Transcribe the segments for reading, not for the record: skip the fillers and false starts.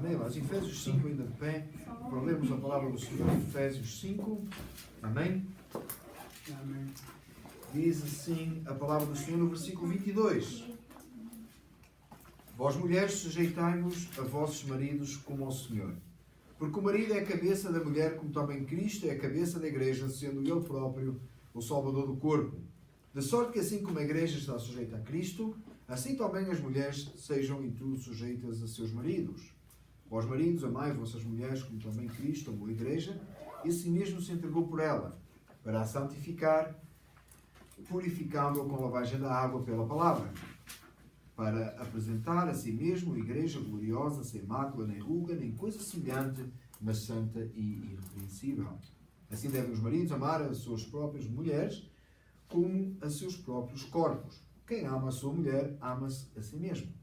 Amém? Mas Efésios 5 ainda de pé, para lermos a palavra do Senhor, Efésios 5. Amém? Amém. Diz assim a palavra do Senhor no versículo 22. Vós mulheres, sujeitai-vos a vossos maridos como ao Senhor. Porque o marido é a cabeça da mulher, como também Cristo é a cabeça da igreja, sendo ele próprio o Salvador do corpo. De sorte que assim como a igreja está sujeita a Cristo, assim também as mulheres sejam em tudo sujeitas a seus maridos. Vós maridos, amai vossas mulheres, como também Cristo amou a igreja, e assim mesmo se entregou por ela, para a santificar, purificando-a com a lavagem da água pela palavra, para apresentar a si mesmo a igreja gloriosa, sem mácula, nem ruga, nem coisa semelhante, mas santa e irrepreensível. Assim devem os maridos amar as suas próprias mulheres, como a seus próprios corpos. Quem ama a sua mulher, ama-se a si mesmo.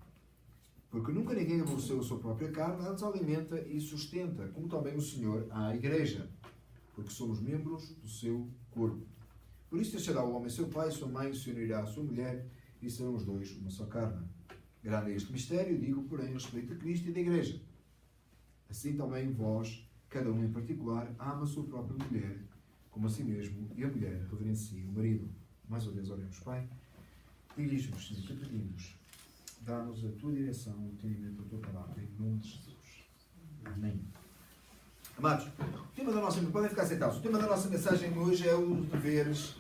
Porque nunca ninguém aborreceu a sua própria carne, antes alimenta e sustenta, como também o Senhor à igreja, porque somos membros do seu corpo. Por isso deixará o homem seu pai e sua mãe, e se unirá à sua mulher, e serão os dois uma só carne. Grande é este mistério, digo, porém, a respeito de Cristo e da igreja. Assim também vós, cada um em particular, ama a sua própria mulher, como a si mesmo, e a mulher reverencia o marido. Mais uma vez oremos, Pai. Dirige-nos, Senhor, te pedimos. Dá-nos a tua direção, o entendimento da tua palavra, em nome de Jesus. Amém. Amados, o tema da nossa, podem ficar sentados. O tema da nossa mensagem hoje é os deveres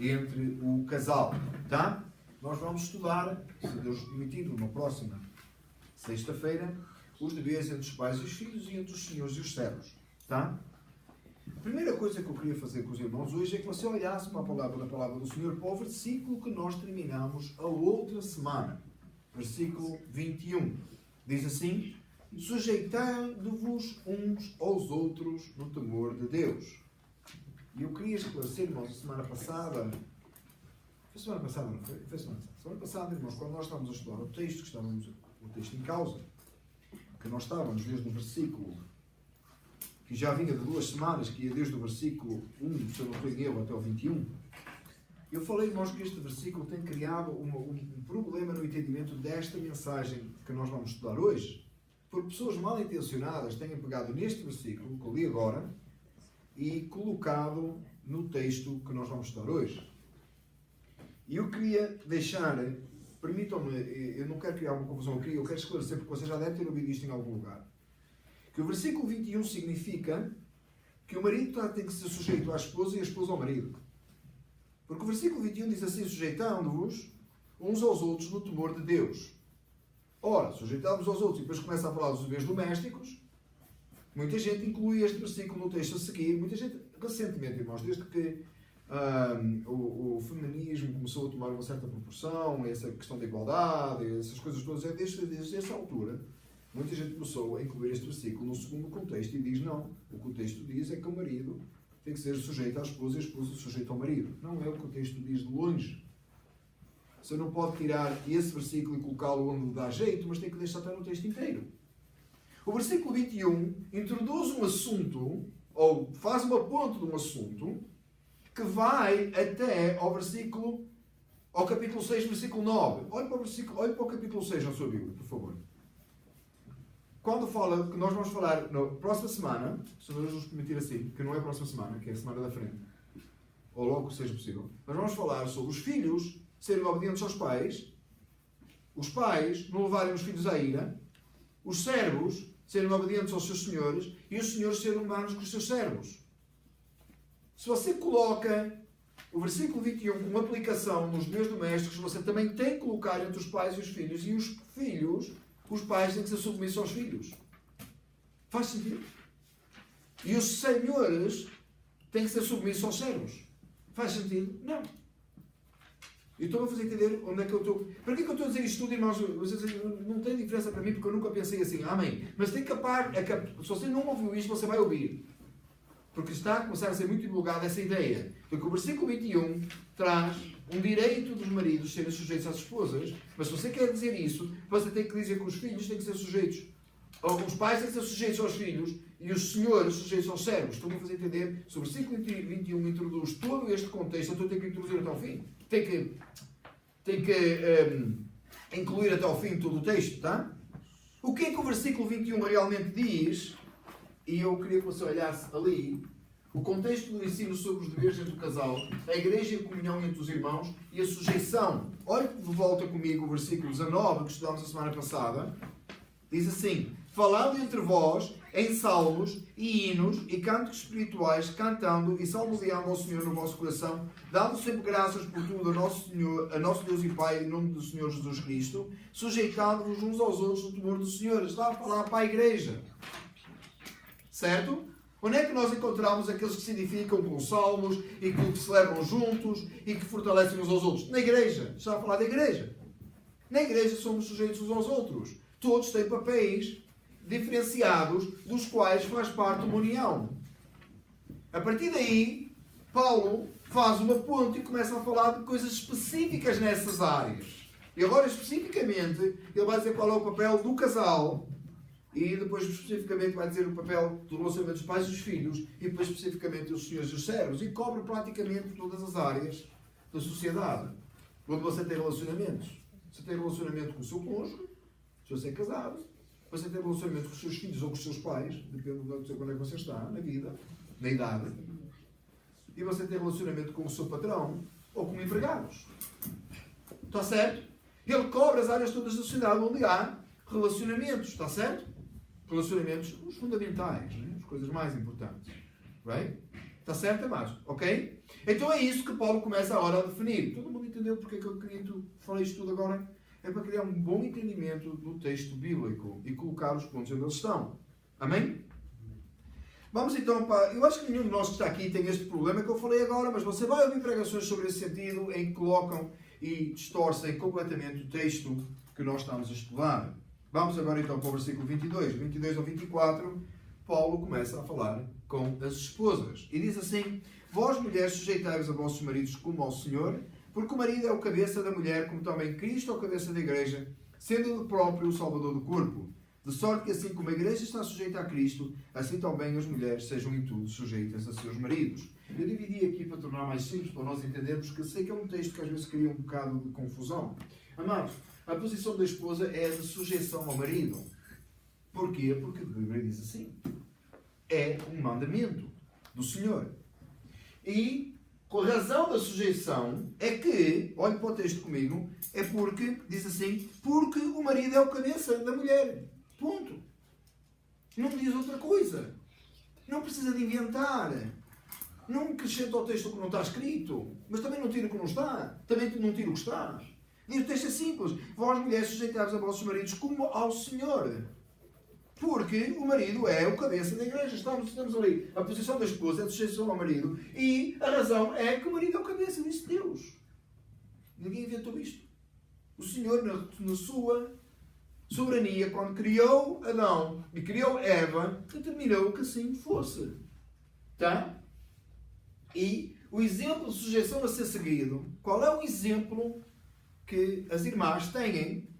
entre o casal. Tá? Nós vamos estudar, se Deus permitir, numa próxima sexta-feira, os deveres entre os pais e os filhos e entre os senhores e os servos. Tá? A primeira coisa que eu queria fazer com os irmãos hoje é que você olhasse para a palavra do Senhor, para o versículo que nós terminamos a outra semana. Versículo 21. Diz assim: sujeitando-vos uns aos outros no temor de Deus. E eu queria esclarecer, irmãos, a semana passada... Foi semana passada, não foi? Foi semana passada. Semana passada, irmãos, quando nós estávamos a estudar o texto, o texto em causa, que nós estávamos desde o versículo... que já vinha de 2 semanas, que ia desde o versículo 1, se eu não estou em erro, até o 21, eu falei, irmãos, que este versículo tem criado um problema no entendimento desta mensagem que nós vamos estudar hoje, porque pessoas mal intencionadas têm pegado neste versículo, que eu li agora, e colocado no texto que nós vamos estudar hoje. E eu queria deixar, permitam-me, eu não quero criar uma confusão, eu quero esclarecer, porque vocês já devem ter ouvido isto em algum lugar, que o versículo 21 significa que o marido tem que ser sujeito à esposa e a esposa ao marido. Porque o versículo 21 diz assim: sujeitando-vos uns aos outros no temor de Deus. Ora, sujeitando-vos aos outros, e depois começa a falar dos deveres domésticos. Muita gente inclui este versículo no texto a seguir. Muita gente, recentemente, irmãos, desde que o feminismo começou a tomar uma certa proporção, essa questão da igualdade, essas coisas todas, desde essa altura, muita gente começou a incluir este versículo no segundo contexto e diz: não, o que o texto diz é que o marido tem que ser sujeito à esposa e a esposa sujeita ao marido. Não é o que o texto diz de longe. Você não pode tirar esse versículo e colocá-lo onde dá jeito, mas tem que deixar estar no texto inteiro. O versículo 21 introduz um assunto, ou faz uma ponte de um assunto, que vai até ao capítulo 6, versículo 9. Olhe para o capítulo 6 na sua Bíblia, por favor. Quando fala, que nós vamos falar na próxima semana, se Deus nos permitir assim, que não é a próxima semana, que é a semana da frente, ou logo que seja possível, nós vamos falar sobre os filhos serem obedientes aos pais, os pais não levarem os filhos à ira, os servos serem obedientes aos seus senhores e os senhores serem humanos com os seus servos. Se você coloca o versículo 21 como aplicação nos deveres domésticos, você também tem que colocar entre os pais e os filhos, e os filhos, os pais têm que ser submissos aos filhos. Faz sentido? E os senhores têm que ser submissos aos servos. Faz sentido? Não. E estou a fazer entender onde é que eu estou. Para que é que eu estou a dizer isto tudo, irmãos? Não tem diferença para mim, porque eu nunca pensei assim. Amém. Mas tem que se você não ouviu isto, você vai ouvir. Porque está a começar a ser muito divulgada essa ideia. Porque o versículo 21 traz um direito dos maridos serem sujeitos às esposas, mas se você quer dizer isso, você tem que dizer que os filhos têm que ser sujeitos. Os pais têm que ser sujeitos aos filhos e os senhores sujeitos aos servos. Estou a fazer entender. Se o versículo 21 introduz todo este contexto, então tem que introduzir até ao fim. Tem que incluir até ao fim todo o texto, tá? O que é que o versículo 21 realmente diz? E eu queria que você olhasse ali. O contexto do ensino sobre os deveres entre o casal, a igreja e a comunhão entre os irmãos e a sujeição. Olhe de volta comigo o versículo 19 que estudámos a semana passada. Diz assim: falando entre vós em salmos e hinos e cânticos espirituais, cantando e salmodiando ao Senhor no vosso coração, dando sempre graças por tudo a nosso Deus e Pai, em nome do Senhor Jesus Cristo, sujeitando-vos uns aos outros no temor do Senhor. Está a falar para a igreja. Certo? Onde é que nós encontramos aqueles que se edificam com salmos e que celebram juntos e que fortalecem uns aos outros? Na igreja. Está a falar da igreja. Na igreja somos sujeitos uns aos outros. Todos têm papéis diferenciados, dos quais faz parte uma união. A partir daí, Paulo faz uma ponte e começa a falar de coisas específicas nessas áreas. E agora, especificamente, ele vai dizer qual é o papel do casal. E depois, especificamente, vai dizer o papel do relacionamento dos pais e dos filhos. E depois, especificamente, dos senhores e dos servos. E cobre praticamente todas as áreas da sociedade. Onde você tem relacionamentos. Você tem relacionamento com o seu cônjuge. Se você é casado. Você tem relacionamento com os seus filhos ou com os seus pais. Depende de onde é que você está na vida. Na idade. E você tem relacionamento com o seu patrão. Ou com empregados. Está certo? Ele cobre as áreas todas da sociedade onde há relacionamentos. Está certo? Relacionamentos, os fundamentais, né? As coisas mais importantes. Right? Está certo, amados? Ok? Então é isso que Paulo começa agora a definir. Todo mundo entendeu porque é que eu queria falar isto tudo agora? É para criar um bom entendimento do texto bíblico e colocar os pontos onde eles estão. Amém? Vamos então para... Eu acho que nenhum de nós que está aqui tem este problema que eu falei agora, mas você vai ouvir pregações sobre esse sentido em que colocam e distorcem completamente o texto que nós estamos a estudar. Vamos agora então para o versículo 22. 22 ao 24, Paulo começa a falar com as esposas. E diz assim: vós, mulheres, sujeitai-vos a vossos maridos como ao Senhor, porque o marido é o cabeça da mulher, como também Cristo é o cabeça da igreja, sendo ele próprio o salvador do corpo. De sorte que assim como a igreja está sujeita a Cristo, assim também as mulheres sejam em tudo sujeitas a seus maridos. Eu dividi aqui para tornar mais simples, para nós entendermos, que sei que é um texto que às vezes cria um bocado de confusão. Amados, a posição da esposa é a de sujeição ao marido. Porquê? Porque a Bíblia diz assim. É um mandamento do Senhor. E, com a razão da sujeição, é que, olhe para o texto comigo, é porque, diz assim, porque o marido é o cabeça da mulher. Ponto. Não diz outra coisa. Não precisa de inventar. Não acrescenta ao texto o que não está escrito. Mas também não tira o que não está. Também não tira o que está. Diz o texto é simples. Vós, mulheres, sujeitai-vos a vossos maridos como ao Senhor. Porque o marido é o cabeça da igreja. Estamos ali. A posição da esposa é de sujeição ao marido. E a razão é que o marido é o cabeça. Disse Deus. Ninguém inventou isto. O Senhor, na sua soberania, quando criou Adão e criou Eva, determinou que assim fosse. Tá? E o exemplo de sujeição a ser seguido, qual é o exemplo que as irmãs têm?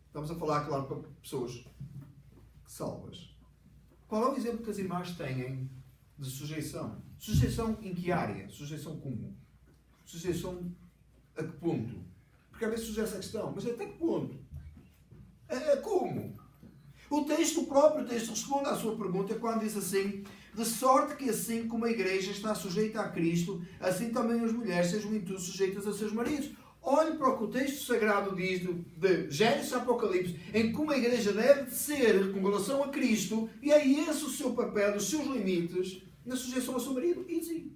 Estamos a falar, claro, para pessoas salvas. Qual é o exemplo que as irmãs têm de sujeição? Sujeição em que área? Sujeição como? Sujeição a que ponto? Porque às vezes surge essa questão. Mas até que ponto? Como? O próprio texto responde à sua pergunta quando diz assim: de sorte que assim como a igreja está sujeita a Cristo, assim também as mulheres sejam em tudo sujeitas a seus maridos. Olhe para o que o texto sagrado diz de Gênesis a Apocalipse, em como a igreja deve ser com relação a Cristo, e é esse o seu papel, os seus limites, na sujeição ao seu marido. Easy.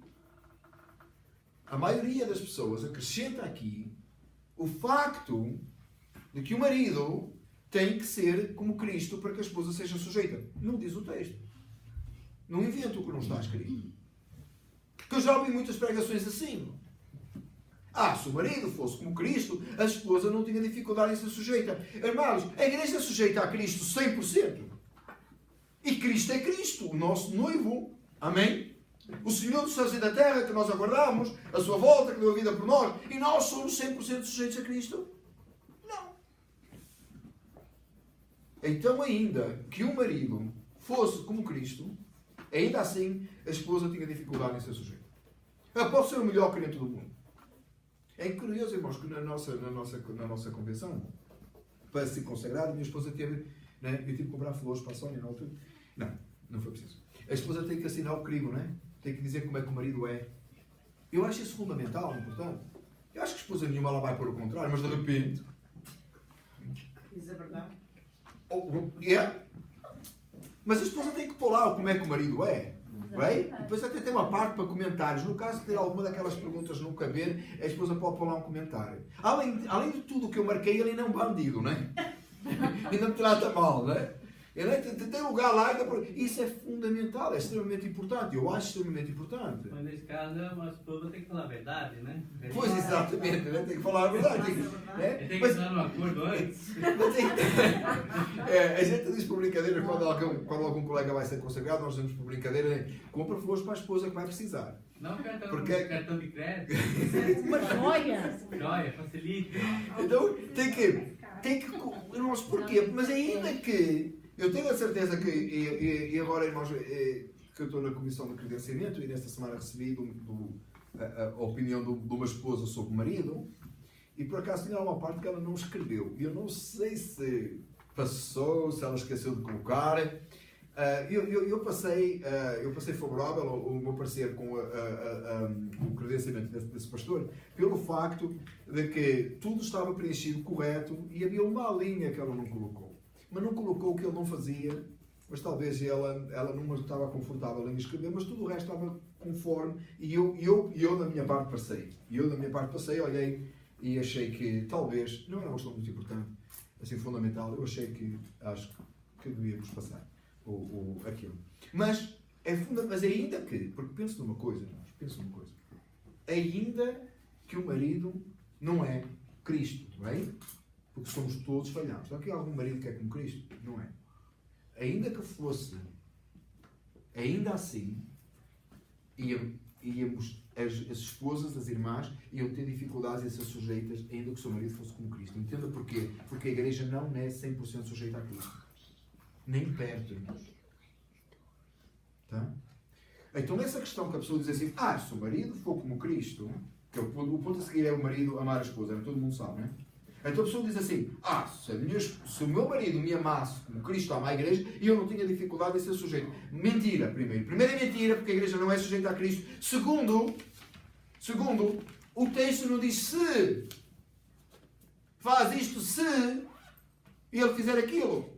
A maioria das pessoas acrescenta aqui o facto de que o marido tem que ser como Cristo para que a esposa seja sujeita. Não diz o texto. Não inventa o que não está escrito. Que eu já ouvi muitas pregações assim. Se o marido fosse como Cristo, a esposa não tinha dificuldade em ser sujeita. Irmãos, a igreja é sujeita a Cristo 100%. E Cristo é Cristo, o nosso noivo. Amém? O Senhor dos céus e da terra que nós aguardamos, a sua volta que deu a vida por nós, e nós somos 100% sujeitos a Cristo? Não. Então, ainda que o marido fosse como Cristo, ainda assim a esposa tinha dificuldade em ser sujeita. Ela pode ser o melhor crente do mundo. É curioso, irmãos, que na nossa convenção, para se consagrar, a minha esposa teve né? Eu tive que comprar flores para a Sónia na altura. Não foi preciso. A esposa tem que assinar o crivo, né? Tem que dizer como é que o marido é. Eu acho isso fundamental, importante. Eu acho que a esposa nenhuma ela vai pôr o contrário, mas de repente... Isso é verdade. Mas a esposa tem que pôr lá como é que o marido é. Right? Depois até tem uma parte para comentários. No caso de ter alguma daquelas perguntas não caber, a esposa pode pôr lá um comentário. Além de tudo o que eu marquei, ele ainda é um bandido, né? Ainda me trata mal, né? Tem lugar lá, isso é fundamental, é extremamente importante. Eu acho extremamente importante. Mas nesse caso, a esposa tem que falar a verdade, né? Pois, exatamente, né? Tem que falar a verdade. Tem que entrar no acordo antes. A gente diz por brincadeira, quando algum colega vai ser consagrado, nós dizemos por brincadeira, né? Compra flores para a esposa que vai precisar. Não cartão de crédito. Uma joia. Joia, facilita. Então, tem que irmãos, porquê? Mas ainda que eu tenho a certeza que, e agora, irmãos, que eu estou na comissão de credenciamento e nesta semana recebi a opinião de uma esposa sobre o marido, e por acaso tinha uma parte que ela não escreveu. Eu não sei se passou, se ela esqueceu de colocar. Eu passei favorável o meu parecer com o credenciamento desse pastor, pelo facto de que tudo estava preenchido correto e havia uma linha que ela não colocou. Mas não colocou o que ele não fazia, mas talvez ela não estava confortável em escrever, mas tudo o resto estava conforme, e eu da minha parte passei. Olhei e achei que talvez, não era uma questão muito importante, assim fundamental, eu achei que acho que devíamos passar aquilo. Mas ainda que, porque penso numa coisa, ainda que o marido não é Cristo, não é? Porque somos todos falhados. Então, aqui há algum marido que é como Cristo? Não é. Ainda que fosse, ainda assim, as esposas, as irmãs, iam ter dificuldades em ser sujeitas, ainda que o seu marido fosse como Cristo. Entenda porquê? Porque a igreja não é 100% sujeita a Cristo. Nem perto, irmãos. Tá? Então, nessa questão que a pessoa diz assim, se o marido for como Cristo, que o ponto a seguir é o marido amar a esposa, todo mundo sabe, não é? Então a pessoa diz assim, se o meu marido me amasse como Cristo ama a igreja, e eu não tinha dificuldade em ser sujeito. Mentira, primeiro. Primeiro é mentira, porque a igreja não é sujeita a Cristo. Segundo, o texto não diz se. Faz isto se ele fizer aquilo.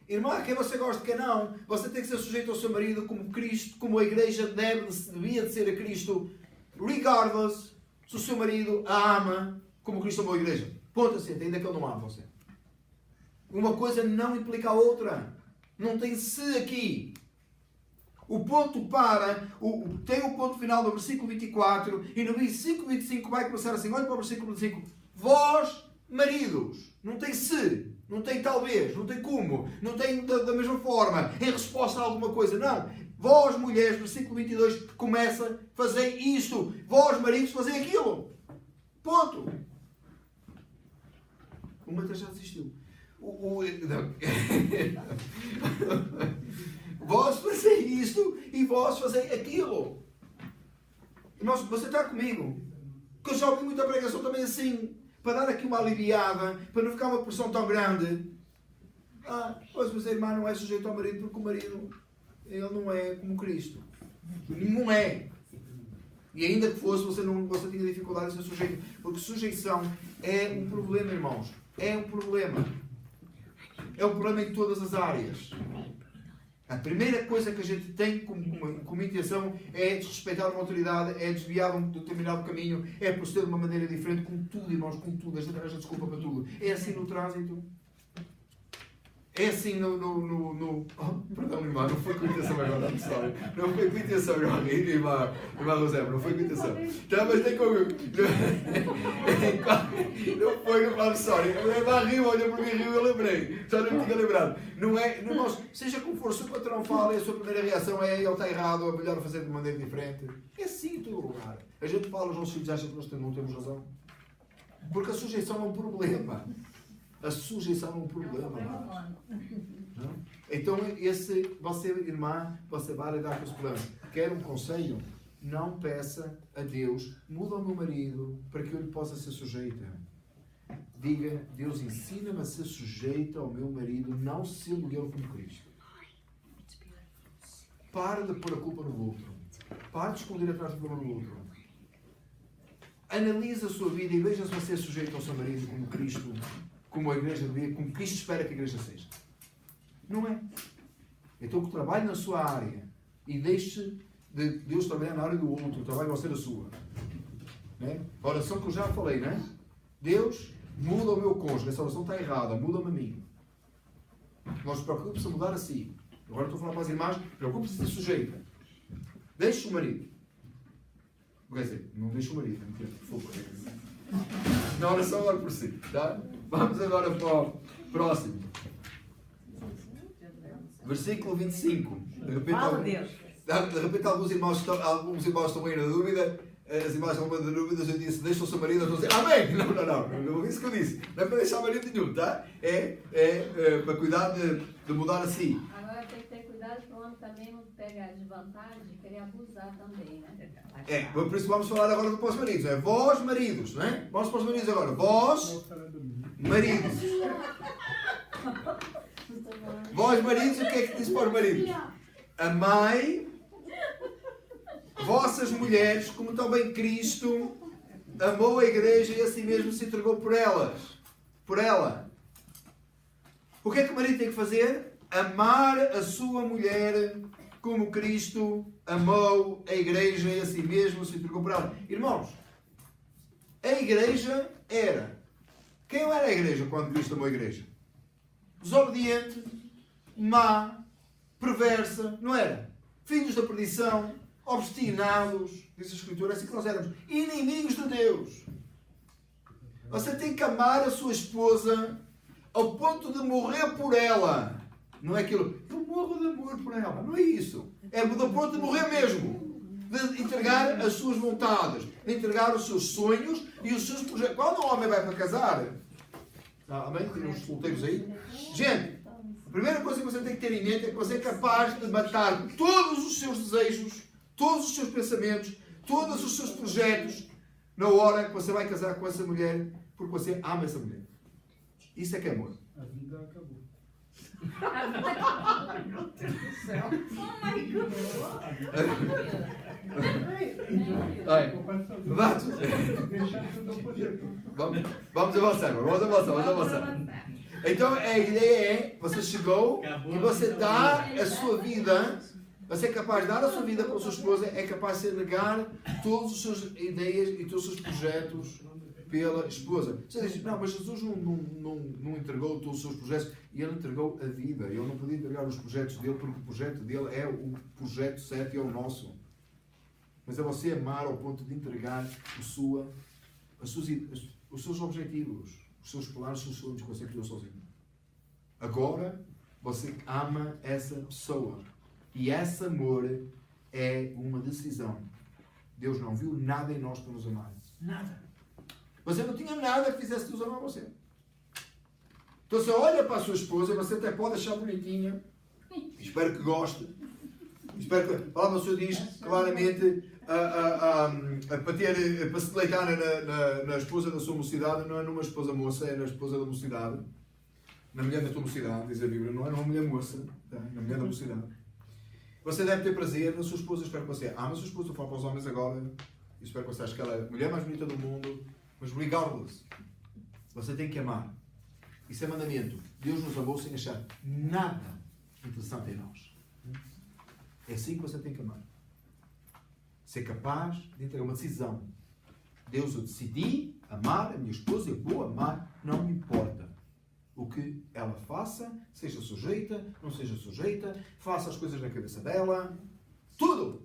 Irmã, quem você gosta, quem não, você tem que ser sujeito ao seu marido como Cristo, como a igreja devia de ser a Cristo, regardless se o seu marido a ama como Cristo amou a igreja. Ponto assente, ainda que ele não ama você. Uma coisa não implica a outra. Não tem se aqui. O ponto tem o ponto final do versículo 24 e no versículo 25 vai começar assim. Olha para o versículo 25. Vós, maridos. Não tem se. Não tem talvez. Não tem como. Não tem da mesma forma. Em resposta a alguma coisa. Não. Vós, mulheres, versículo 22, começa, fazei isto. Vós, maridos, fazei aquilo. Ponto. O Matheus já desistiu. Vós fazei isto e vós fazei aquilo. Irmãos, você está comigo? Porque eu já ouvi muita pregação também assim, para dar aqui uma aliviada, para não ficar uma pressão tão grande. Mas a irmã não é sujeito ao marido porque o marido, ele não é como Cristo. Não é. E ainda que fosse, você tinha dificuldade em ser sujeito. Porque sujeição é um problema, irmãos. É um problema. É um problema em todas as áreas. A primeira coisa que a gente tem como intenção é desrespeitar uma autoridade, é desviar de um determinado caminho, é proceder de uma maneira diferente, com tudo, irmãos, com tudo. A gente arranja desculpa para tudo. É assim no trânsito. É assim perdão, irmã, não foi com intenção agora, I'm sorry. Não foi com intenção, irmã Rosé, não foi com intenção. Tá, mas tem como. Não foi, I'm sorry. A irmã riu, olhou para mim, riu, eu lembrei. Já não me tinha lembrado. Não é, irmãos, seja como for, se o patrão fala e a sua primeira reação é ele está errado, é melhor fazer de maneira diferente. É assim em todo lugar. A gente fala, os nossos filhos acham que nós não temos razão. Porque a sujeição é um problema. A sujeição é um problema. Não? Então, você, irmã, você vai lidar com esse problema. Quer um conselho? Não peça a Deus, muda o meu marido para que eu lhe possa ser sujeita. Diga, Deus ensina-me a ser sujeita ao meu marido, não sendo ele como Cristo. Para de pôr a culpa no outro. Para de esconder atrás do problema no outro. Analise a sua vida e veja se você é sujeito ao seu marido como Cristo, como a igreja vê, como Cristo espera que a igreja seja. Não é. Então que trabalhe na sua área e deixe de Deus trabalhar na área do outro, trabalhe você na sua. Né? A oração que eu já falei, não é? Deus, muda o meu cônjuge. Essa oração está errada, muda-me a mim. Não se preocupe se mudar a si. Agora estou a falar para as irmãs, preocupe-se de ser sujeita. Deixe o marido. Quer dizer, não deixe o marido, por favor. Na oração agora por si, tá? Vamos agora para o próximo. Versículo 25. De repente alguns irmãos estão bem na dúvida. As irmãs estão bem na dúvida. Eu disse, deixa o seu marido. Eles vão dizer, amém! Não é isso que eu disse. Não é para deixar o marido nenhum, tá? É para cuidar de mudar a si. Agora tem que ter cuidado para o homem também não pegar desvantagem e querer abusar também, né? Por isso vamos falar agora para os maridos. É vós, maridos, não é? Vamos para os maridos agora. Vós, maridos. Vós, maridos, o que é que diz para os maridos? Amai vossas mulheres, como também Cristo amou a igreja e a si mesmo se entregou por elas. Por ela. O que é que o marido tem que fazer? Amar a sua mulher como Cristo amou a igreja e a si mesmo se entregou por ela. Irmãos, a igreja era... Quem era a igreja quando Cristo amou a igreja? Desobediente, má, perversa, não era? Filhos da perdição, obstinados, diz a Escritura, é assim que nós éramos, inimigos de Deus. Você tem que amar a sua esposa ao ponto de morrer por ela. Não é aquilo, eu morro de amor por ela. Não é isso. É do ponto de morrer mesmo. De entregar as suas vontades, de entregar os seus sonhos e os seus projetos. Quando um homem vai para casar, amém? Tem uns solteiros aí. Gente, a primeira coisa que você tem que ter em mente é que você é capaz de matar todos os seus desejos, todos os seus pensamentos, todos os seus projetos na hora que você vai casar com essa mulher, porque você ama essa mulher. Isso é que é amor. A vida acabou. Vamos avançar. Então a ideia é, você chegou e você dá a sua vida, você é capaz de dar a sua vida para a sua esposa, é capaz de negar todas as suas ideias e todos os seus projetos pela esposa. Você diz, não, mas Jesus não entregou todos os seus projetos. E Ele entregou a vida. Ele não podia entregar os projetos dele, porque o projeto dele é o projeto certo e é o nosso. Mas é você amar ao ponto de entregar os seus objetivos, os seus planos, os seus sonhos que você criou sozinho. Agora, você ama essa pessoa. E esse amor é uma decisão. Deus não viu nada em nós para nos amar. Nada. Você não tinha nada que fizesse Deus amar você. Então você olha para a sua esposa, você até pode achar bonitinha. Espero que goste. Espero que... A palavra do Senhor diz claramente para se deleitar na esposa da sua mocidade, não é numa esposa moça, é na esposa da mocidade. Na mulher da tua mocidade, diz a Bíblia, não é numa mulher moça, tá? Na mulher da mocidade. Você deve ter prazer na sua esposa, espero que você ama a sua esposa. Eu falo para os homens agora, espero que você ache que ela é a mulher mais bonita do mundo. Mas regardless, você tem que amar. Isso é mandamento. Deus nos amou sem achar nada interessante em nós. É assim que você tem que amar. Ser capaz de entregar uma decisão. Deus, eu decidi amar a minha esposa, eu vou amar, não me importa o que ela faça, seja sujeita, não seja sujeita, faça as coisas na cabeça dela, tudo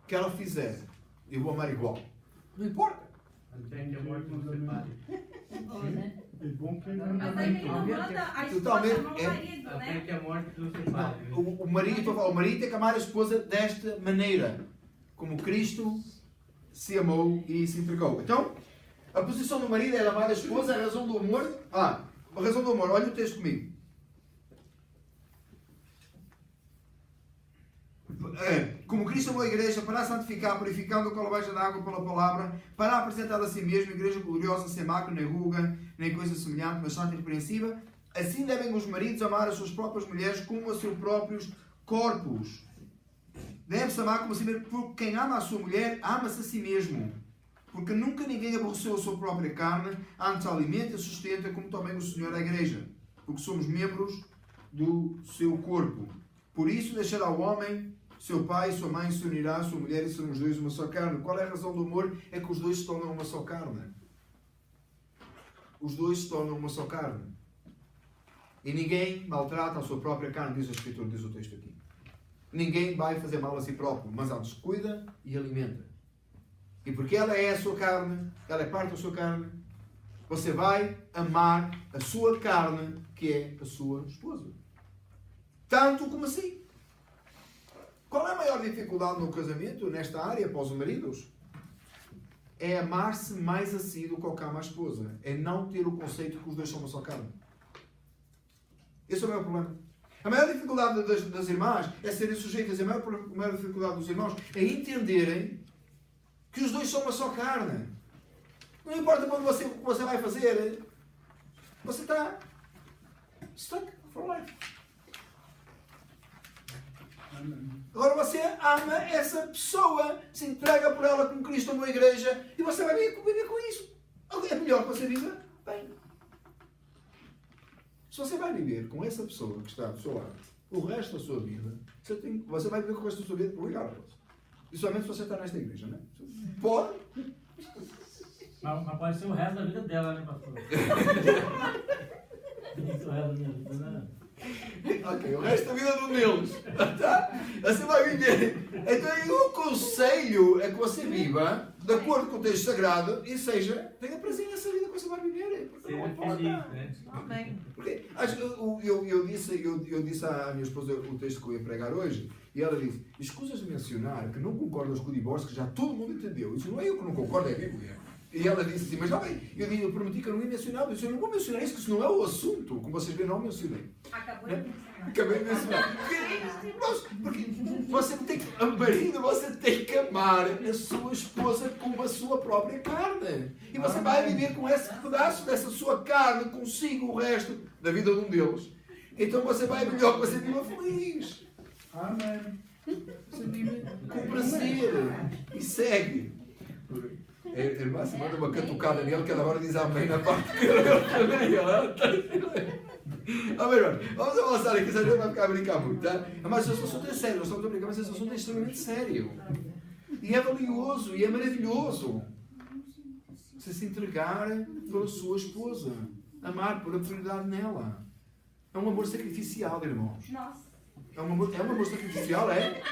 que ela fizer, eu vou amar igual. Não importa. Até que a morte nos separe. É bom que ele Mas aí ele não manda a esposa no marido, Até né? que a morte nos separe. O marido tem que amar a esposa desta maneira, como Cristo se amou e se entregou. Então, a posição do marido é amar a esposa, a razão do amor. A razão do amor, olha o texto comigo. Como Cristo amou a igreja para a santificar, purificando com a lavagem de água pela palavra, para apresentá-la a si mesmo, igreja gloriosa, sem mácula, nem ruga, nem coisa semelhante, mas santa e irrepreensível. Assim devem os maridos amar as suas próprias mulheres como a seus próprios corpos. Deve-se amar como a si mesmo, porque quem ama a sua mulher, ama-se a si mesmo. Porque nunca ninguém aborreceu a sua própria carne, antes alimenta e sustenta, como também o Senhor a igreja. Porque somos membros do seu corpo. Por isso deixará o homem, seu pai e sua mãe, se unirá à sua mulher e serão os dois uma só carne. Qual é a razão do amor? É que os dois se tornam uma só carne. Os dois se tornam uma só carne. E ninguém maltrata a sua própria carne, diz a Escritura, diz o texto aqui. Ninguém vai fazer mal a si próprio, mas antes cuida e alimenta. E porque ela é a sua carne, ela é parte da sua carne, você vai amar a sua carne, que é a sua esposa. Tanto como assim. Qual é a maior dificuldade no casamento, nesta área, para os maridos? É amar-se mais a si do que ao que ama a esposa. É não ter o conceito que os dois são uma só carne. Esse é o maior problema. A maior dificuldade das irmãs é serem sujeitas. A maior dificuldade dos irmãos é entenderem que os dois são uma só carne. Não importa quando o que você vai fazer. Você está stuck for life. Agora você ama essa pessoa, se entrega por ela como Cristo amou a igreja e você vai viver com isso. É melhor que você viva bem. Se você vai viver com essa pessoa que está do seu lado o resto da sua vida, você vai viver com o resto da sua vida regardless. E somente se você está nesta igreja, não é? Pode. Mas pode ser o resto da vida dela, né, pastor? Isso é o resto da minha vida, né? Ok, o resto da vida de deles. Tá? Você vai viver. Então, o conselho é que você viva de acordo com o texto sagrado e tenha prazer nessa vida que você vai viver. Porque não pode. Amém. Porque, eu disse à minha esposa o texto que eu ia pregar hoje e ela disse: escusas de mencionar que não concordas com o divórcio, que já todo mundo entendeu. Isso não é eu que não concordo, é a Bíblia. E ela disse assim: mas já bem, eu prometi que eu não ia mencionar, eu disse: eu não vou mencionar isso, que isso não é o assunto. Como vocês veem, não mencionei. Acabei de mencionar. Porque você tem que, marido, você tem que amar a sua esposa como a sua própria carne. E você vai viver com esse pedaço dessa sua carne consigo o resto da vida de um deles. Então você vai melhor que você viva feliz. Amém. Você vive com prazer. E segue. A irmã se manda uma catucada nele que ela agora diz amém na parte que Amém, vamos avançar aqui, senão a gente vai ficar a brincar muito, tá? Mas esse assunto é sério, nós estamos a brincar, mas esse assunto é extremamente sério. E é valioso, e é maravilhoso. Você se entregar pela sua esposa. Amar por a prioridade nela. É um amor sacrificial, irmãos. É um amor sacrificial, é?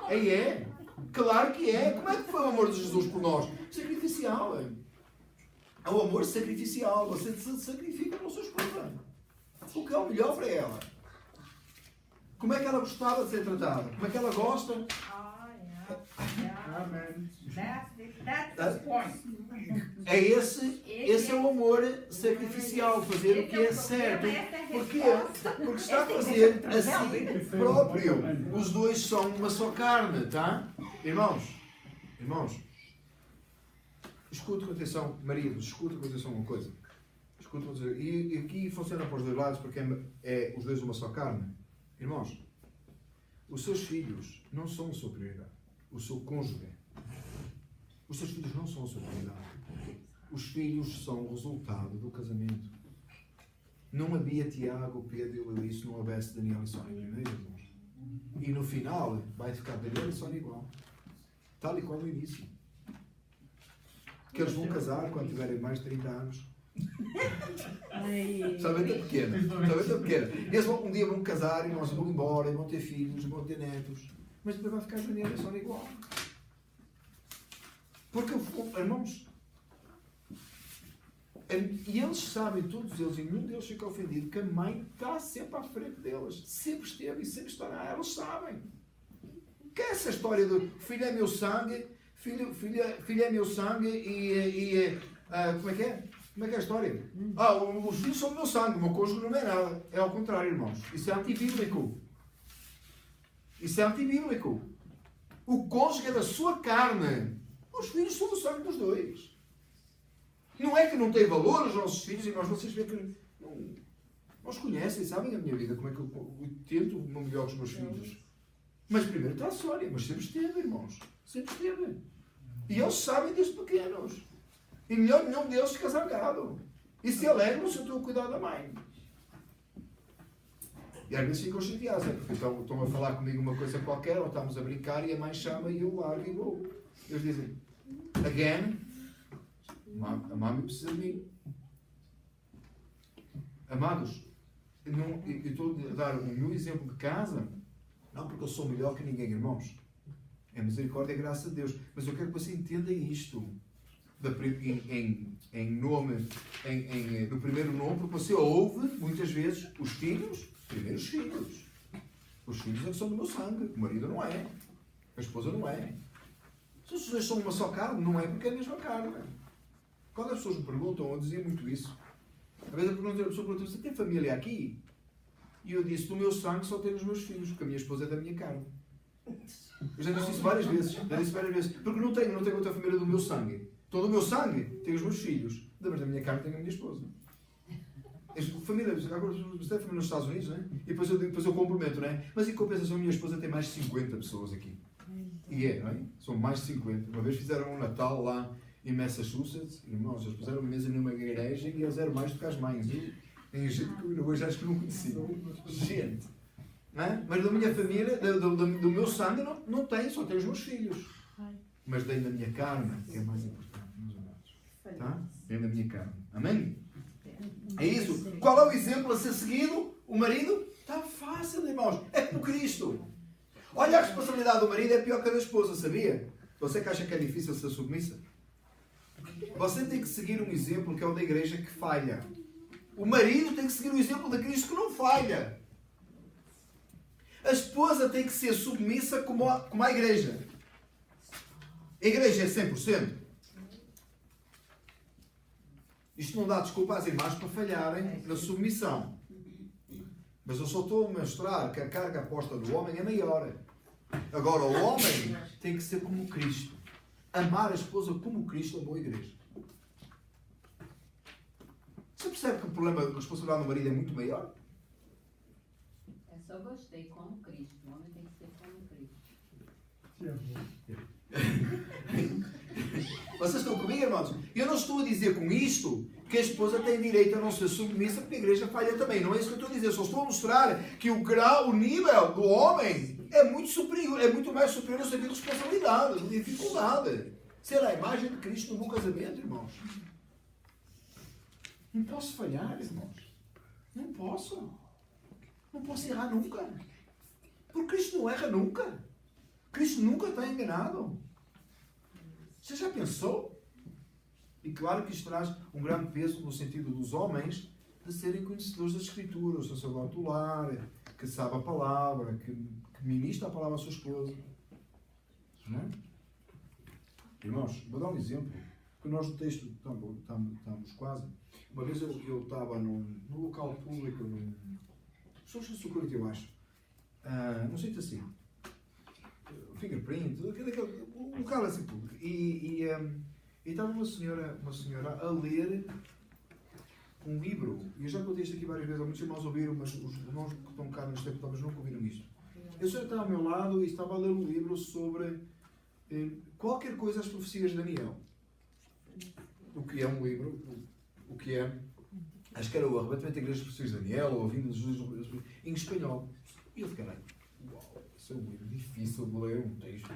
É. Claro que é. Como é que foi o amor de Jesus por nós? Sacrificial. É um amor sacrificial. Você se sacrifica pela sua esposa. O que é o melhor para ela? Como é que ela gostava de ser tratada? Como é que ela gosta? Amém. That's the point. É esse é o amor sacrificial. Fazer o que é certo. Porquê? Porque está a fazer a si próprio. Os dois são uma só carne, tá? Irmãos, escute com atenção, maridos, escute com atenção uma coisa. Escute com atenção. E aqui funciona para os dois lados, porque é os dois uma só carne. Irmãos, os seus filhos não são a sua prioridade. O seu cônjuge. Os seus filhos não são a sua prioridade. Os filhos são o resultado do casamento. Não havia Tiago, Pedro e Luís se não houvesse Daniel e Sónia primeiro, irmãos. E no final vai ficar Daniel e Sónia igual. Tal e qual no início. Que eles vão casar quando tiverem mais de 30 anos. Somente a pequena. Eles um dia vão casar e nós vão embora, e vão ter filhos, vão ter netos. Mas depois vai ficar Daniel e Sónia igual. Porque, irmãos, e eles sabem, todos eles, e nenhum deles fica ofendido, que a mãe está sempre à frente deles. Sempre esteve e sempre estará. Eles sabem. Que é essa história do filho é meu sangue, filho é meu sangue e como é que é? Como é que é a história? Os filhos são meu sangue, o meu cônjuge não é nada. É ao contrário, irmãos. Isso é antibíblico. O cônjuge é da sua carne. Os filhos são do sangue dos dois. Não é que não tem valor os nossos filhos, irmãos. Vocês veem que não os conhecem, sabem a minha vida, como é que eu tento o melhor com os meus filhos. Mas primeiro está a Sónia, mas sempre esteve, irmãos. Sempre esteve. E eles sabem desde pequenos. E melhor nenhum deles fica zangado. E se alegram se eu estou a cuidar da mãe. E às vezes ficam chateados, porque estão a falar comigo uma coisa qualquer, ou estamos a brincar e a mãe chama e eu largo e vou. Eles dizem, again, a mãe precisa de mim. Amados, eu estou a dar o meu exemplo de casa, não porque eu sou melhor que ninguém, irmãos. É misericórdia e graça de Deus. Mas eu quero que você entenda isto. Do primeiro nome, porque você ouve, muitas vezes, os filhos, primeiros filhos. Os filhos é que são do meu sangue. O marido não é. A esposa não é. Se os dois são uma só carne, não é porque é a mesma carne. Quando as pessoas me perguntam, eu dizia muito isso. Às vezes a pessoa pergunta, você tem família aqui? E eu disse, do meu sangue só tenho os meus filhos, porque a minha esposa é da minha carne. Eu já disse isso várias vezes. Porque não tenho outra família do meu sangue. Então do meu sangue tenho os meus filhos. Mas da minha carne tenho a minha esposa. Família, agora você tem família nos Estados Unidos, não é? E depois eu cumprimento, não é? Mas em compensação a minha esposa tem mais de 50 pessoas aqui. E não é? São mais de 50. Uma vez fizeram um Natal lá em Massachusetts, irmãos, eles puseram uma mesa numa igreja e eles eram mais do que as mães. Tem gente que hoje acho que não conhecia. Gente. Não é? Mas da minha família, do meu sangue, não tem, só tenho os meus filhos. Mas dei da minha carne, que é mais importante, meus amados. Tá? Dei da minha carne. Amém? É isso. Qual é o exemplo a ser seguido? O marido? Está fácil, irmãos. É como Cristo. Olha, a responsabilidade do marido é pior que a da esposa, sabia? Você que acha que é difícil ser submissa? Você tem que seguir um exemplo que é o da igreja que falha. O marido tem que seguir o exemplo de Cristo que não falha. A esposa tem que ser submissa como a igreja. A igreja é 100%. Isto não dá desculpa às irmãs para falharem na submissão. Mas eu só estou a mostrar que a carga aposta do homem é maior. Agora, o homem tem que ser como Cristo. Amar a esposa como Cristo amou a igreja. Você percebe que o problema da responsabilidade do marido é muito maior? É só gostei, como Cristo. O homem tem que ser como Cristo. Vocês estão comigo, irmãos? Eu não estou a dizer com isto que a esposa tem direito a não ser submissa porque a igreja falha também. Não é isso que eu estou a dizer. Só estou a mostrar que o grau, o nível do homem é muito superior, é muito mais superior no sentido de responsabilidade, de dificuldade. Ser a imagem de Cristo no bom casamento, irmãos. Não posso falhar, irmãos. Não posso. Não posso errar nunca. Porque Cristo não erra nunca. Cristo nunca está enganado. Você já pensou? E claro que isto traz um grande peso no sentido dos homens de serem conhecedores das Escrituras, o sacerdote do lar, que sabe a palavra, que ministra a palavra à sua esposa. Não é? Irmãos, vou dar um exemplo, porque nós no texto estamos quase. Uma vez eu estava num local público, Social Security, eu acho. Não sei se assim. Fingerprint, um local assim público. E estava uma senhora a ler um livro. E eu já contei isto aqui várias vezes, há muitos irmãos ouviram, mas os irmãos que estão cá neste tempo talvez nunca ouviram isto. A senhora estava ao meu lado e estava a ler um livro sobre qualquer coisa as profecias de Daniel. O que é um livro, o que é, acho que era o arrebatamento da igreja das profecias de Daniel, ou a vinda de Jesus em espanhol. E eu fiquei, uau, isso é um livro difícil de ler, um texto,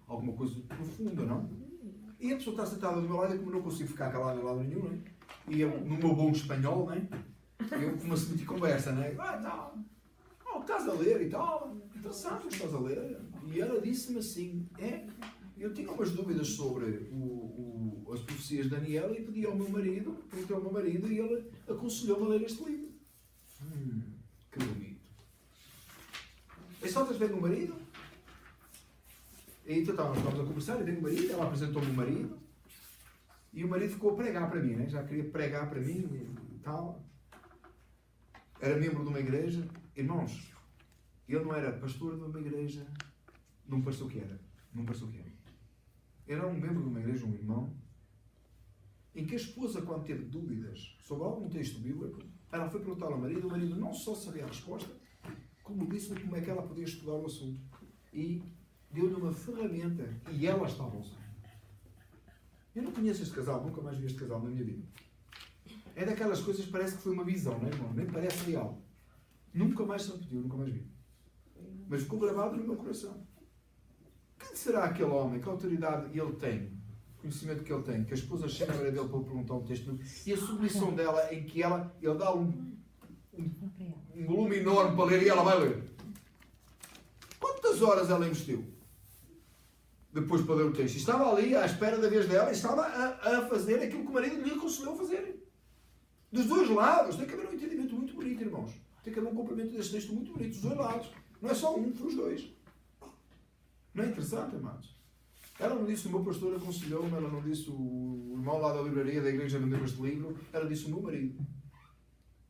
alguma coisa profunda, não? E a pessoa está sentada do meu lado e como eu não consigo ficar calado de lado nenhum, não é? E eu, no meu bom espanhol, não é? Eu começo a meter conversa, não é? O que estás a ler e tal? Interessante o que estás a ler. E ela disse-me assim, eu tinha umas dúvidas sobre as profecias de Daniel e pedi ao meu marido, perguntei ao meu marido e ele aconselhou-me a ler este livro. Que bonito. É só estás vendo o marido? E então estávamos a conversar, eu tenho um marido, ela apresentou-me o marido e o marido ficou a pregar para mim, né? Já queria pregar para mim e tal. Era membro de uma igreja. Irmãos, ele não era pastor de uma igreja, não pareceu que era. Não pareceu que era. Era um membro de uma igreja, um irmão, em que a esposa, quando teve dúvidas sobre algum texto bíblico, ela foi perguntar ao marido, o marido não só sabia a resposta, como disse-lhe como é que ela podia estudar o assunto. E deu-lhe uma ferramenta e ela estava a usar. Eu não conheço este casal, nunca mais vi este casal na minha vida. É daquelas coisas que parece que foi uma visão, não é, irmão? Nem parece real. Nunca mais se repetiu, nunca mais vi. Mas ficou gravado no meu coração. Quem será aquele homem? Que autoridade ele tem? O conhecimento que ele tem? Que a esposa chega à beira dele para lhe perguntar um texto e a submissão dela em que ele dá um volume enorme para ler e ela vai ler. Quantas horas ela investiu? Depois para ler o texto. Estava ali à espera da vez dela e estava a fazer aquilo que o marido lhe aconselhou a fazer. Dos dois lados. Tem que haver um entendimento muito bonito, irmãos. Tem que haver um complemento deste texto muito bonito. Dos dois lados. Não é só um, foi os dois. Não é interessante, amados? Ela não disse o meu pastor aconselhou-me, ela não disse o irmão lá da livraria da igreja vendeu este livro, ela disse o meu marido.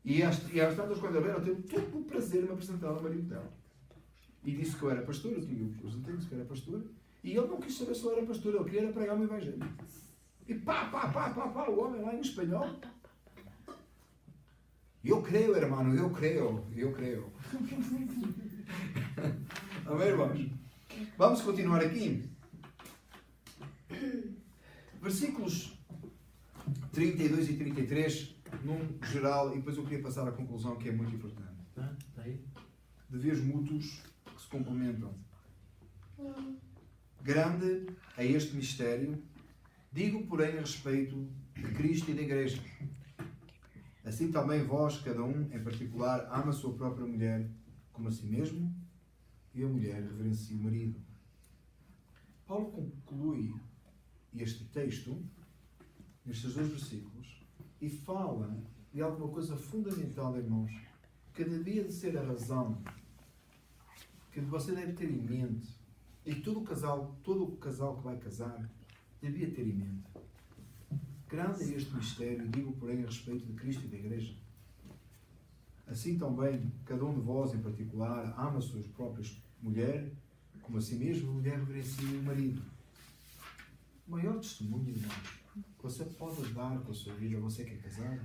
E às tantas, quando ela teve todo o prazer em me apresentar ao marido dela. E disse que eu era pastor, eu tinha o presente, disse que eu era pastor, e ele não quis saber se eu era pastor, ele queria pregar o evangelho. E pá, o homem lá em espanhol. Eu creio, hermano, eu creio. Amém, irmãos? Vamos continuar aqui. Versículos 32 e 33, num geral, e depois eu queria passar à conclusão que é muito importante. Tá aí. Deveres mútuos que se complementam. Grande é este mistério, digo, porém, a respeito de Cristo e da Igreja. Assim também vós, cada um, em particular, ama a sua própria mulher como a si mesmo, e a mulher reverencia o marido. Paulo conclui este texto, nestes dois versículos, e fala de alguma coisa fundamental, irmãos, que devia de ser a razão que você deve ter em mente, e todo o casal que vai casar, devia ter em mente. Grande é este mistério, digo, porém, a respeito de Cristo e da Igreja. Assim também, cada um de vós, em particular, ama a sua própria mulher, como a si mesmo, a mulher reverencia o marido. O maior testemunho, irmãos, que você pode dar com a sua vida, você que é casado,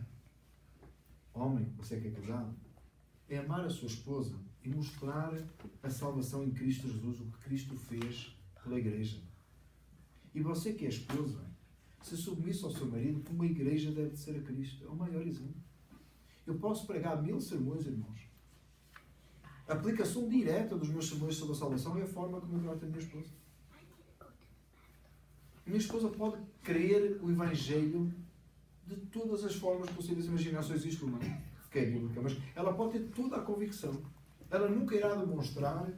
homem, você que é casado, é amar a sua esposa e mostrar a salvação em Cristo Jesus, o que Cristo fez pela Igreja. E você que é esposa, se submissa ao seu marido, como a Igreja deve ser a Cristo. É o maior exemplo. Eu posso pregar 1000 sermões, irmãos. A aplicação direta dos meus sermões sobre a salvação é a forma como eu trato a minha esposa. A minha esposa pode crer o Evangelho de todas as formas possíveis. Imagina, só existe uma que é bíblica, mas ela pode ter toda a convicção. Ela nunca irá demonstrar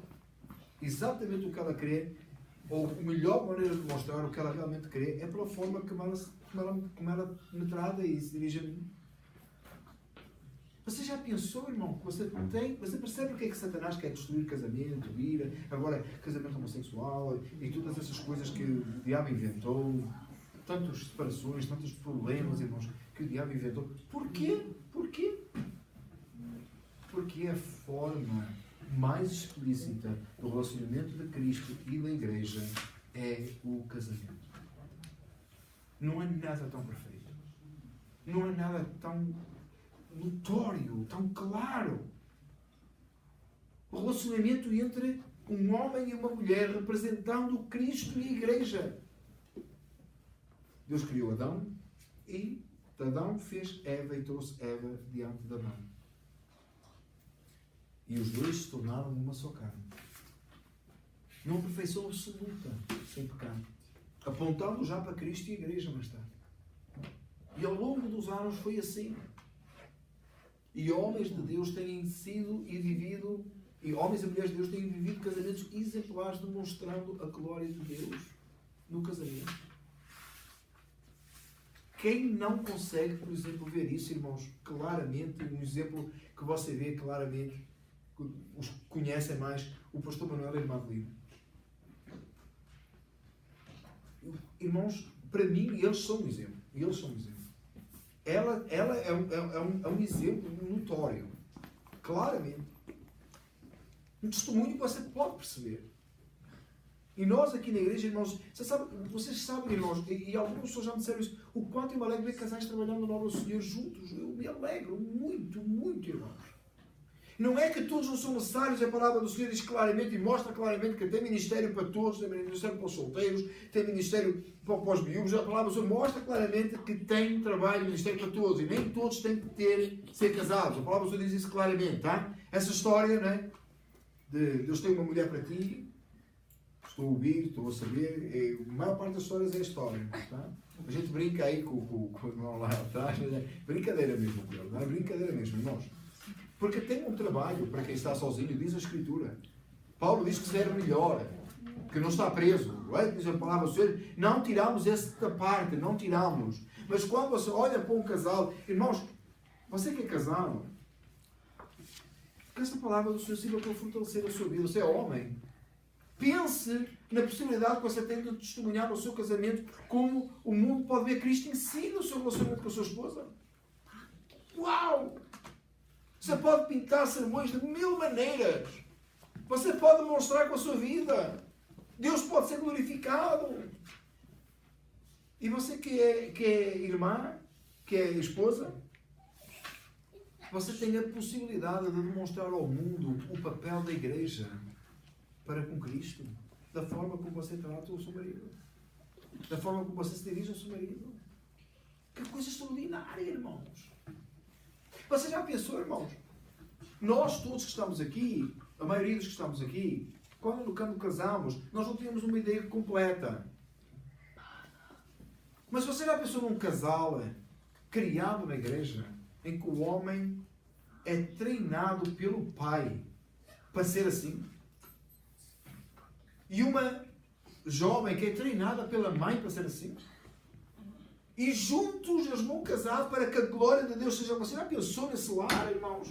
exatamente o que ela crê, ou a melhor maneira de demonstrar o que ela realmente crê é pela forma como ela me trata e se dirige a mim. Você já pensou, irmão, que você percebe o que é que Satanás quer destruir? Casamento, ira, agora casamento homossexual e todas essas coisas que o diabo inventou, tantas separações, tantos problemas, irmãos, que o diabo inventou. Porquê? Porque a forma mais explícita do relacionamento de Cristo e da Igreja é o casamento. Não há nada tão perfeito. Não há nada tão notório, tão claro. O relacionamento entre um homem e uma mulher representando Cristo e a Igreja. Deus criou Adão e Adão fez Eva e trouxe Eva diante de Adão. E os dois se tornaram uma só carne. Numa perfeição absoluta, sem pecado. Apontando já para Cristo e a Igreja mais tarde. E ao longo dos anos foi assim. E homens de Deus têm sido e vivido, e homens e mulheres de Deus têm vivido casamentos exemplares, demonstrando a glória de Deus no casamento. Quem não consegue, por exemplo, ver isso, irmãos, claramente, um exemplo que você vê claramente, os que conhecem mais, o pastor Manuel e a irmã Adelina. Irmãos, para mim, eles são um exemplo. Ela é um exemplo notório. Claramente. Um testemunho que você pode perceber. E nós aqui na igreja, irmãos, vocês sabem, irmãos, e algumas pessoas já me disseram isso, o quanto eu me alegro de ver casais trabalhando na obra do Senhor juntos. Eu me alegro muito, muito, irmãos. Não é que todos não são necessários, a palavra do Senhor diz claramente e mostra claramente que tem ministério para todos, tem ministério para os solteiros, tem ministério para os miúdos, a palavra do Senhor mostra claramente que tem trabalho e ministério para todos, e nem todos têm que ser casados. A palavra do Senhor diz isso claramente, tá? Essa história, não é? De Deus tem uma mulher para ti, estou a ouvir, estou a saber, a maior parte das histórias é a história, tá? A gente brinca aí com o irmão lá atrás, mas é brincadeira mesmo, não é brincadeira mesmo, irmãos. Porque tem um trabalho para quem está sozinho, diz a Escritura. Paulo diz que serve melhor, que não está preso. Não é? Diz a palavra do Senhor, não tiramos esta parte, não tiramos. Mas quando você olha para um casal, irmãos, você que é casado, que esta palavra do Senhor sirva para fortalecer a sua vida. Você é homem. Pense na possibilidade que você tem de testemunhar o seu casamento, como o mundo pode ver Cristo em si no seu relacionamento com a sua esposa. Uau! Você pode pintar sermões de 1000 maneiras. Você pode demonstrar com a sua vida. Deus pode ser glorificado. E você que é irmã, que é esposa, você tem a possibilidade de demonstrar ao mundo o papel da igreja para com Cristo. Da forma como você trata o seu marido. Da forma como você se dirige ao seu marido. Que coisa extraordinária, irmãos. Você já pensou, irmãos? Nós todos que estamos aqui, a maioria dos que estamos aqui, quando casamos, nós não tínhamos uma ideia completa. Mas você já pensou num casal criado na igreja, em que o homem é treinado pelo pai para ser assim? E uma jovem que é treinada pela mãe para ser assim? E juntos eles vão casar para que a glória de Deus seja... Você já pensou nesse lar, irmãos?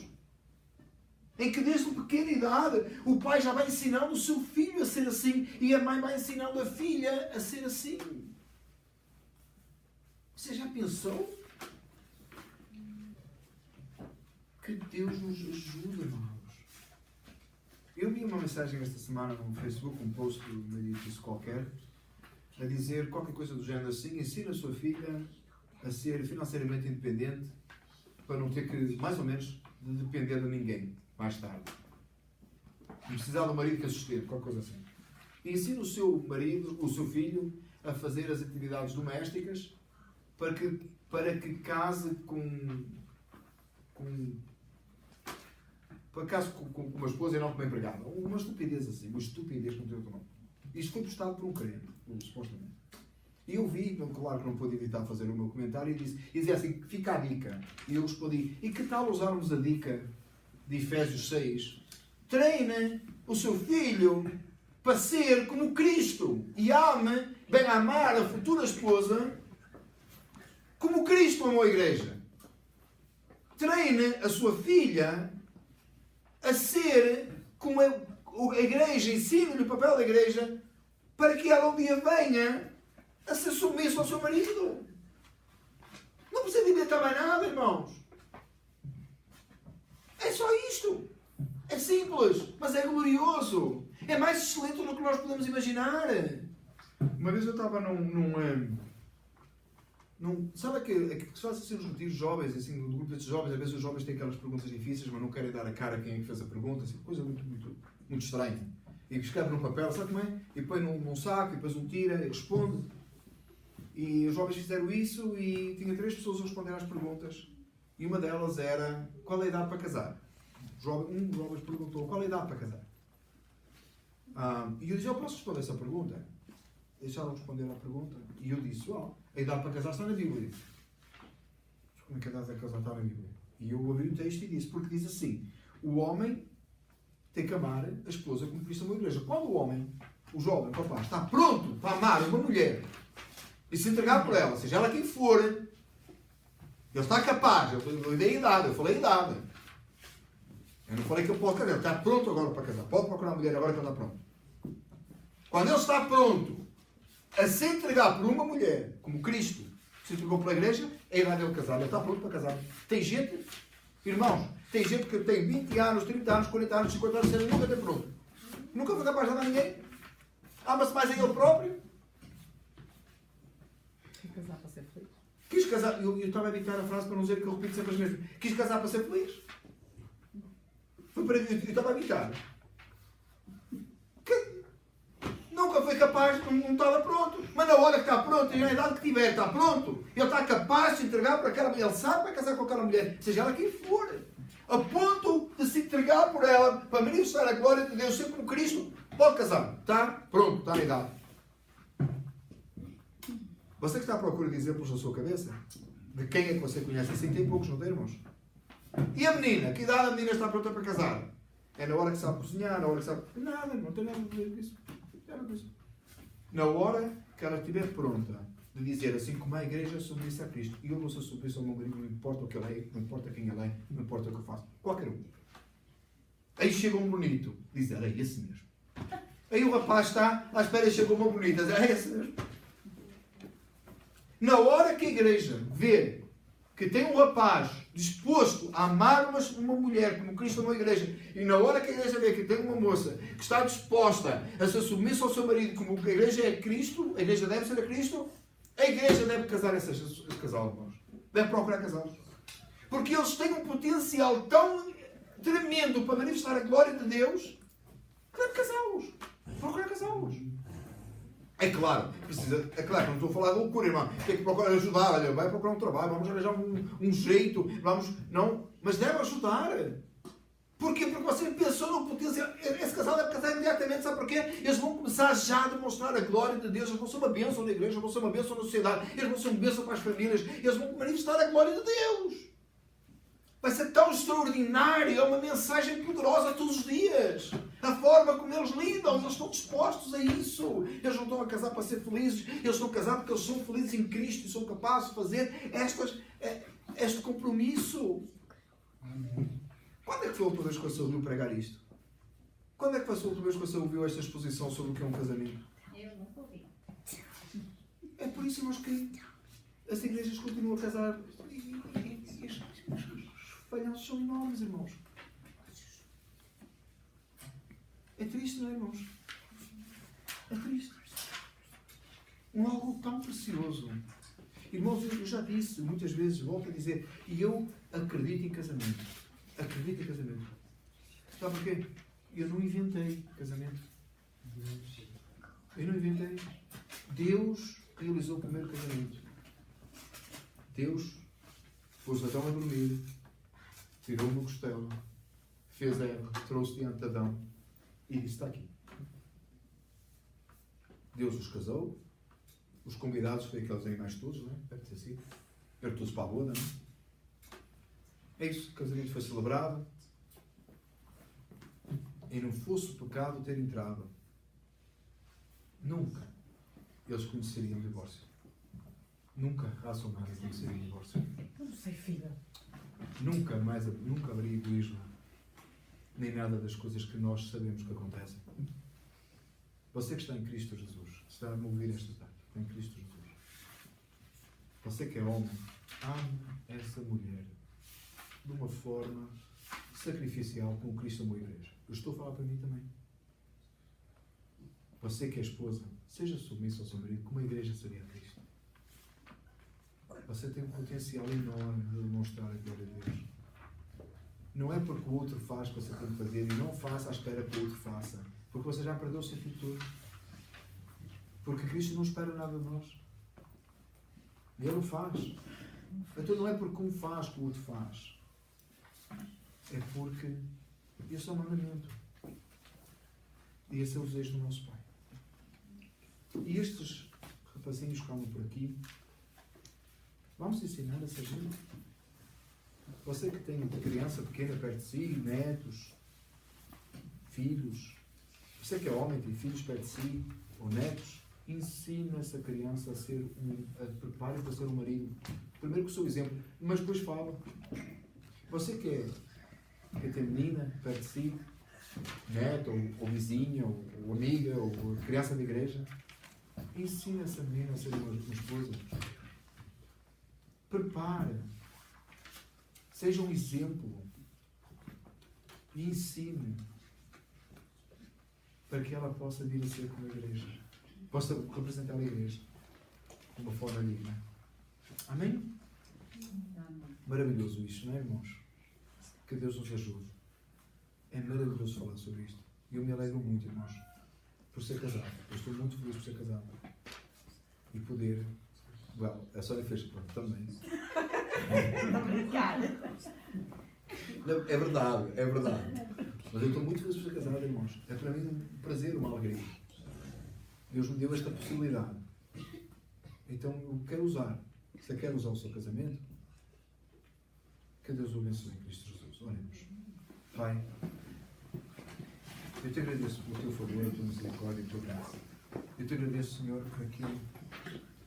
Em que desde uma pequena idade o pai já vai ensinando o seu filho a ser assim e a mãe vai ensinando a filha a ser assim. Você já pensou? Que Deus nos ajude, irmãos. Eu vi uma mensagem esta semana no Facebook, um post disso qualquer, a dizer qualquer coisa do género assim: ensina a sua filha a ser financeiramente independente para não ter que, mais ou menos, de depender de ninguém mais tarde. Não precisar do marido que a sustente, qualquer coisa assim. E ensina o seu marido, o seu filho, a fazer as atividades domésticas para que case por acaso com uma esposa e não com uma empregada. Uma estupidez assim, uma estupidez com o teu nome. Isto foi postado por um crente, supostamente. E eu vi, claro que não pude evitar fazer o meu comentário, e dizia assim: fica a dica. E eu respondi: e que tal usarmos a dica de Efésios 6? Treine o seu filho para ser como Cristo e ame, bem amar a futura esposa como Cristo amou a igreja. Treine a sua filha a ser como a igreja, ensina-lhe o papel da igreja para que ela um dia venha a ser submissa ao seu marido. Não precisa de inventar mais nada, irmãos. É só isto. É simples, mas é glorioso. É mais excelente do que nós podemos imaginar. Uma vez eu estava sabe que se faz assim os retiros jovens, assim, no grupo desses jovens, às vezes os jovens têm aquelas perguntas difíceis, mas não querem dar a cara a quem é que fez a pergunta, assim, coisa muito estranha. E escreve num papel, sabe como é? E põe num saco, e depois tira, e responde. E os jovens fizeram isso e tinha 3 pessoas a responder às perguntas. E uma delas era: qual é a idade para casar? Um dos jovens perguntou: qual é a idade para casar? E eu disse: eu posso responder essa pergunta? Deixaram responder à pergunta. E eu disse: a idade para casar está na Bíblia. Como é que a idade para casar está na Bíblia? E eu abri o texto e disse: porque diz assim: o homem tem que amar a esposa como Cristo amou a igreja. Quando o homem, o jovem, o rapaz, está pronto para amar uma mulher e se entregar por ela, seja ela quem for, ele está capaz. Eu dei a idade, eu falei a idade. Eu não falei que ele pode casar. Ele está pronto agora para casar. Pode procurar uma mulher agora que ele está pronto. Quando ele está pronto a se entregar por uma mulher, como Cristo se entregou pela igreja, é a idade dele casar. Ele está pronto para casar. Tem gente, irmãos, tem gente que tem 20 anos, 30 anos, 40 anos, 50 anos, nunca tem pronto. Nunca foi capaz de dar a ninguém. Ama-se mais a ele próprio? Quer casar para ser feliz? Quis casar, eu estava a evitar a frase para não dizer que eu repito sempre as mesmas. Quis casar para ser feliz? Foi para eu estava a evitar. Nunca foi capaz, não estava pronto. Mas na hora que está pronto, e na idade que tiver, está pronto. Ele está capaz de se entregar para aquela mulher. Ele sabe que vai casar com aquela mulher, seja ela quem for. A ponto de se entregar por ela, para manifestar a glória de Deus, ser como Cristo. Pode casar. Está pronto, está na idade. Você que está à procura de exemplos na sua cabeça, de quem é que você conhece, assim tem poucos, não tem, irmãos? E a menina? Que idade a menina está pronta para casar? É na hora que sabe cozinhar, na hora que sabe... Nada, não tem nada a ver com isso. Na hora que ela estiver pronta de dizer, assim como a igreja submissa a Cristo, e eu não sou submissa ao meu marido, não importa o que ele é, não importa quem ele é, não importa o que eu faço. Qualquer um. Aí chega um bonito, diz, é esse mesmo. Aí o rapaz está à espera, chegou uma bonita, é esse mesmo. Na hora que a igreja vê que tem um rapaz disposto a amar uma mulher como Cristo amou a igreja, e na hora que a igreja vê que tem uma moça que está disposta a ser submissa ao seu marido como a igreja é Cristo, a igreja deve ser a Cristo, a igreja deve casar esse casal, irmãos. Deve procurar casá-los. Porque eles têm um potencial tão tremendo para manifestar a glória de Deus que deve casá-los. Procurar casá-los. É claro, é claro que não estou a falar de loucura, irmão. Tem que procurar ajudar, olha, vai procurar um trabalho, vamos arranjar um jeito, mas deve ajudar. Porquê? Porque você pensou no potencial. Esse casal deve casar imediatamente, sabe porquê? Eles vão começar já a demonstrar a glória de Deus, eles vão ser uma bênção na igreja, eles vão ser uma bênção na sociedade, eles vão ser uma bênção para as famílias, eles vão manifestar a glória de Deus. Vai ser tão extraordinário, é uma mensagem poderosa todos os dias. A forma como eles lidam, eles estão dispostos a isso. Eles não estão a casar para ser felizes, eles estão a casar porque eles são felizes em Cristo e são capazes de fazer este compromisso. Quando é que foi a última vez que você ouviu pregar isto? Quando é que foi a última vez que você ouviu esta exposição sobre o que é um casamento? Eu nunca ouvi. É por isso, irmãos, que as igrejas continuam a casar e os falhanços são enormes, irmãos. É triste, não é, irmãos? É triste. Algo tão precioso. Irmãos, eu já disse muitas vezes, volto a dizer, e eu acredito em casamento. Acredito em casamento. Sabe porquê? Eu não inventei casamento. Eu não inventei. Deus realizou o primeiro casamento. Deus pôs Adão a dormir, tirou uma costela, fez Eva, trouxe diante de Adão e disse, está aqui. Deus os casou, os convidados foi aqueles animais todos, não é? Deve ter sido. Eram todos para a boda, não é? É isso, o casamento foi celebrado e não fosse o pecado ter entrado. Nunca eles conheceriam o divórcio. Nunca a raça humana conheceria o divórcio. Não sei, filha. Nunca haveria egoísmo, nem nada das coisas que nós sabemos que acontecem. Você que está em Cristo Jesus, está a me ouvir esta tarde, está em Cristo Jesus. Você que é homem, ama essa mulher de uma forma sacrificial como Cristo amou a igreja. Eu estou a falar para mim também. Você que é esposa, seja submissa ao seu marido como a igreja seria a Cristo. Você tem um potencial enorme de demonstrar a glória de Deus. Não é porque o outro faz que você tem que fazer e não faça à espera que o outro faça. Porque você já perdeu o sentido todo. Porque Cristo não espera nada de nós. Ele o faz. Então não é porque um faz que o outro faz. É porque esse é o mandamento. E esse é o desejo do nosso Pai. E estes rapazinhos que andam por aqui, vamos ensinar essa gente. Você que tem uma criança pequena perto de si, netos, filhos, você que é homem, tem filhos perto de si, ou netos, ensina essa criança a prepare para ser um marido. Primeiro com o seu exemplo, mas depois fala. Você que tem menina perto de si, neto, ou vizinha, ou amiga, ou criança de igreja, ensina essa menina a ser uma esposa. Prepare. Seja um exemplo. E ensine. para que ela possa vir a ser como a igreja, possa representar a igreja de uma forma digna. Amém? Maravilhoso isto, não é, irmãos? Que Deus nos ajude. É maravilhoso falar sobre isto. E eu me alegro muito, irmãos, por ser casado. Eu estou muito feliz por ser casado. E poder... Well, a Sónia fez pronto, também. Não, é verdade, é verdade. Mas eu estou muito feliz por ser casado, irmãos. É para mim um prazer, uma alegria. Deus me deu esta possibilidade. Então eu quero usar. Se eu quero usar o seu casamento, que Deus o abençoe em Cristo Jesus. Oremos. Pai, eu te agradeço pelo teu favor, a tua misericórdia e a tua graça. Eu te agradeço, Senhor, por aquilo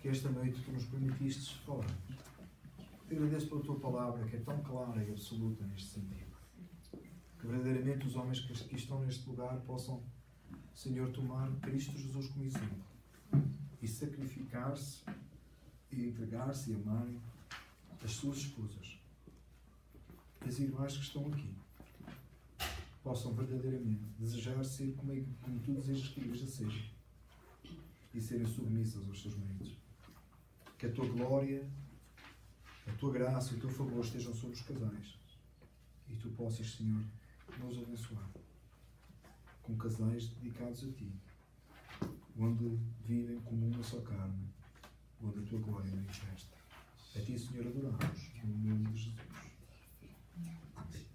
que esta noite tu nos permitiste falar. Eu te agradeço pela tua palavra, que é tão clara e absoluta neste sentido. Que verdadeiramente os homens que aqui estão neste lugar possam, Senhor, tomar Cristo Jesus como exemplo e sacrificar-se e entregar-se e amarem as suas esposas. As irmãs que estão aqui possam verdadeiramente desejar ser como tu desejas que a igreja seja e serem submissas aos seus maridos. Que a tua glória, a tua graça e o teu favor estejam sobre os casais e tu possas, Senhor, nos abençoar com casais dedicados a ti, onde vivem como uma só carne, onde a tua glória manifesta. A ti, Senhor, adoramos, no nome de Jesus. Amém.